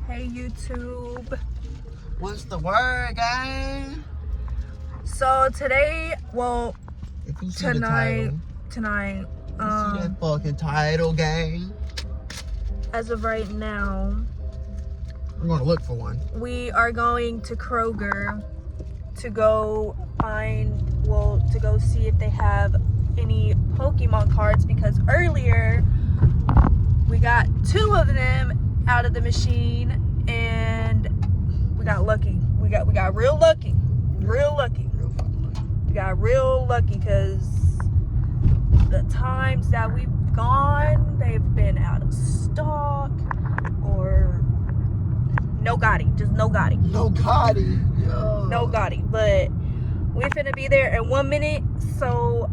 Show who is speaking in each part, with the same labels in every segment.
Speaker 1: Hey YouTube.
Speaker 2: What's the word, gang?
Speaker 1: So today, well,
Speaker 2: If you see
Speaker 1: tonight,
Speaker 2: see that fucking title, gang?
Speaker 1: as of right now,
Speaker 2: We're gonna look for one.
Speaker 1: we are going to Kroger to go to go see if they have any Pokemon cards, because earlier we got 2 of them out of the machine and we got lucky. We got real lucky. Real lucky.
Speaker 2: Real fucking lucky.
Speaker 1: We got real lucky because the times that we've gone, they've been out of stock or no gotti, just no gotti.
Speaker 2: No Gotti. Yo.
Speaker 1: No gotti. But we finna be there in 1 minute, so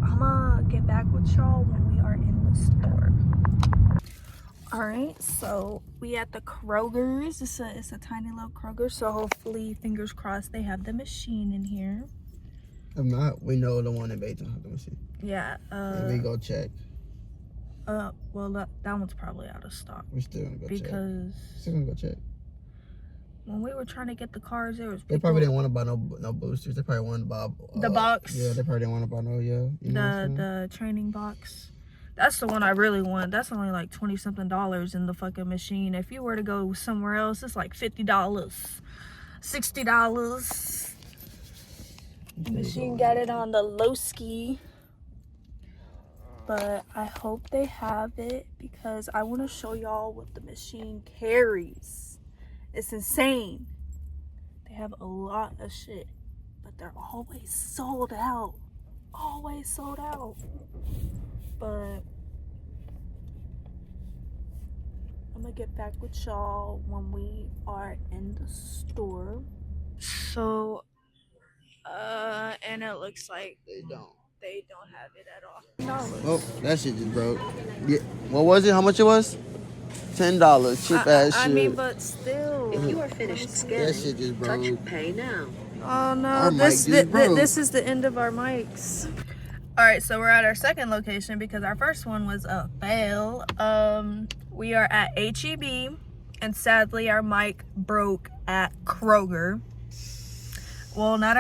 Speaker 1: I'ma get back with y'all when we are in the store. Alright, so we at the Kroger's. It's a tiny little Kroger, so hopefully, fingers crossed, they have the machine in here.
Speaker 2: If not, we know the one in Baton. Let me see.
Speaker 1: Yeah.
Speaker 2: And we go check.
Speaker 1: Well, that one's probably out of stock.
Speaker 2: We still gonna go check.
Speaker 1: Because
Speaker 2: Still gonna go check.
Speaker 1: when we were trying to get the cars, there was people,
Speaker 2: They probably didn't want to buy no boosters. They probably wanted to buy
Speaker 1: the box.
Speaker 2: Yeah, they probably didn't want to buy no. Yeah. You know
Speaker 1: The training box. That's the one I really want. That's only like $20-something in the fucking machine. If you were to go somewhere else, it's like $50, $60. The machine got it on the low ski. But I hope they have it because I want to show y'all what the machine carries. It's insane. They have a lot of shit, but they're always sold out. Always sold out. But I'm gonna get back with y'all when we are in the store. So, and it looks like
Speaker 2: they don't
Speaker 1: have it at all.
Speaker 2: Oh, that shit just broke. Yeah. What was it? How much it was? $10. Cheap ass shit.
Speaker 1: I mean, but still.
Speaker 3: If you are finished scanning,
Speaker 2: That shit just broke.
Speaker 3: touch pay now.
Speaker 1: Oh no,
Speaker 2: Our mic just broke.
Speaker 1: this is the end of our mics. All right, so we're at our second location because our first one was a fail. We are at HEB, and sadly our mic broke at Kroger. Well, not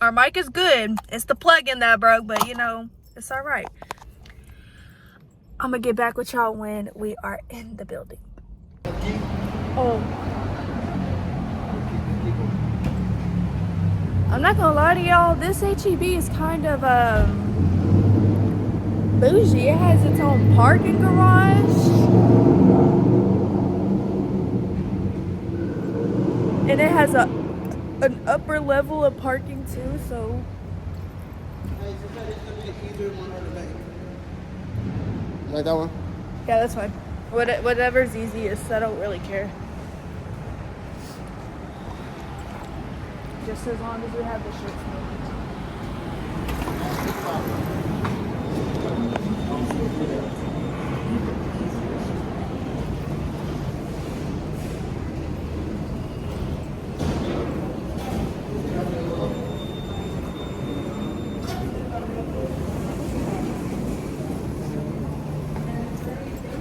Speaker 1: our mic is good. It's the plug-in that broke, but you know, it's all right. I'm gonna get back with y'all when we are in the building. Oh. I'm not gonna lie to y'all, this HEB is kind of bougie. It has its own parking garage. And it has an upper level of parking too, so.
Speaker 2: Like that one?
Speaker 1: Yeah, that's fine. Whatever's easiest, I don't really care. Just as long as we have the shirts.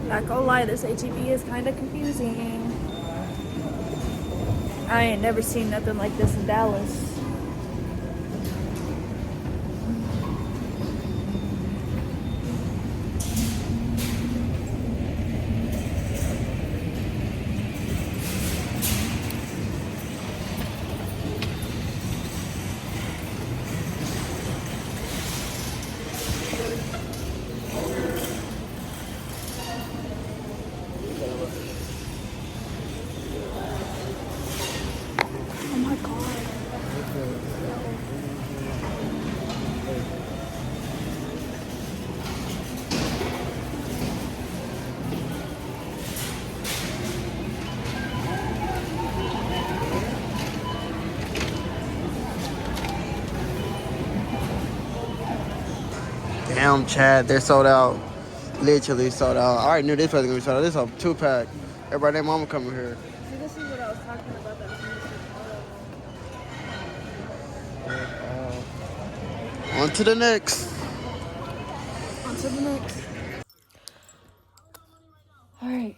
Speaker 1: Not gonna lie, this HEB is kind of confusing. I ain't never seen nothing like this in Dallas. Oh my god.
Speaker 2: Damn, Chad, they're sold out. Literally sold out. I already knew this was gonna be sold out. This is a 2-pack. Everybody, their mama coming here.
Speaker 1: See, this is what I was talking about.
Speaker 2: On to the next.
Speaker 1: On to the next. All right.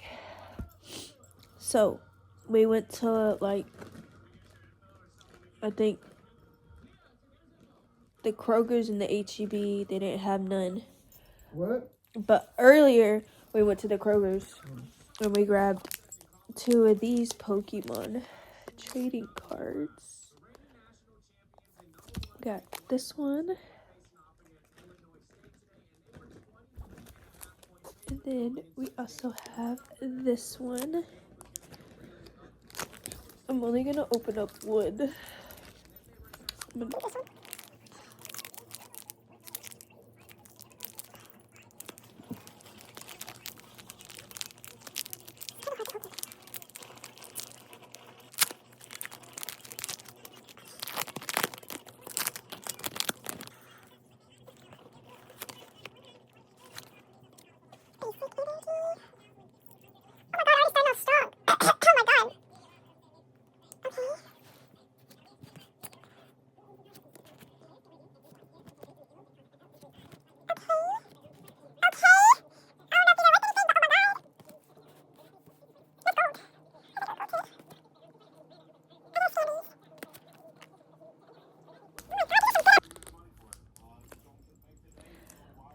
Speaker 1: So So we went to like, I think the Kroger's and the HEB, they didn't have none.
Speaker 2: What?
Speaker 1: But earlier we went to the Kroger's and we grabbed 2 of these Pokemon trading cards. Got this one. And then we also have this one. I'm only gonna open up one.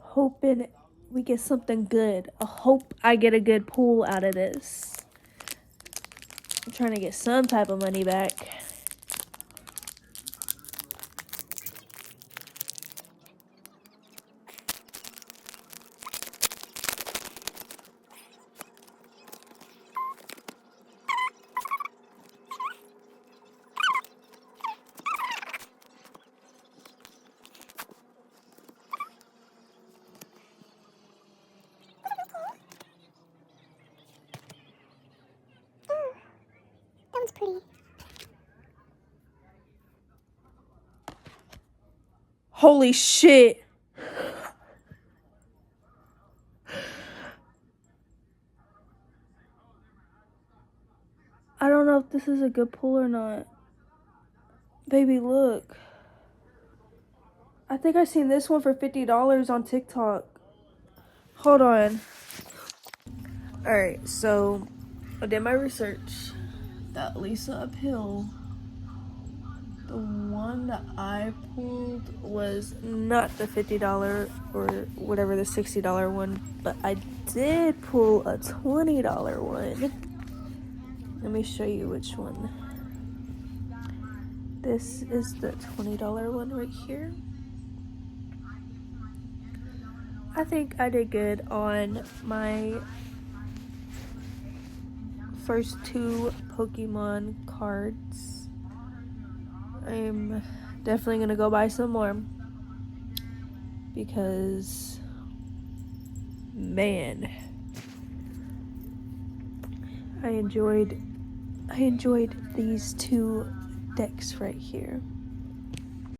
Speaker 1: Hoping we get something good. I hope I get a good pull out of this. I'm trying to get some type of money back.
Speaker 3: That one's pretty.
Speaker 1: Holy shit. I don't know if this is a good pull or not. Baby, look. I think I seen this one for $50 on TikTok. Hold on. Alright, so I did my research. That Lisa Uphill, the one that I pulled was not the $50 or whatever the $60 one, but I did pull a $20 one. Let me show you which one. This is the $20 one right here. I think I did good on my first 2 Pokemon cards. I'm definitely gonna go buy some more because, man, I enjoyed these 2 decks right here.